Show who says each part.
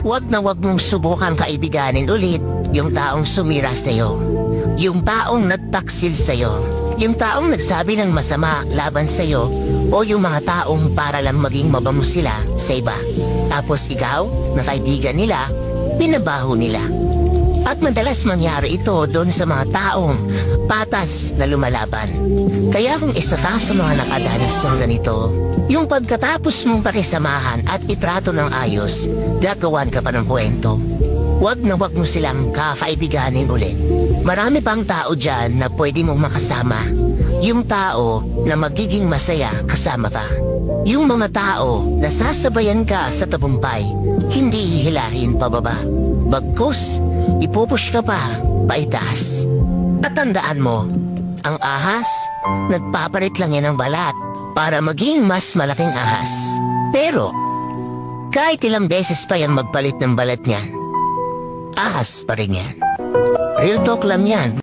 Speaker 1: Huwag na huwag mong subukan kaibiganin ulit yung taong sumira sa'yo. Yung taong nagtaksil sa'yo. Yung taong nagsabi ng masama laban sa'yo. O yung mga taong para lang maging mabango sila sa iba. Tapos ikaw, na kaibigan nila, binabaho nila. At madalas mangyari ito doon sa mga taong patas na lumalaban. Kaya kung isa ka sa mga nakadanas ng ganito, yung pagkatapos mong pakisamahan at itrato ng ayos, gagawan ka pa ng kwento. Huwag na huwag mo silang kakaibiganin ulit. Marami pang tao dyan na pwede mong makasama. Yung tao na magiging masaya kasama ka. Yung mga tao na sasabayan ka sa tabumpay, hindi hihilahin pababa. Bagkus, ipupush ka pa, paitaas. At tandaan mo, ang ahas, nagpapalit lang yan ng balat para maging mas malaking ahas. Pero, kahit ilang beses pa yan magpalit ng balat niyan, ahas pa rin yan. Real talk lang yan.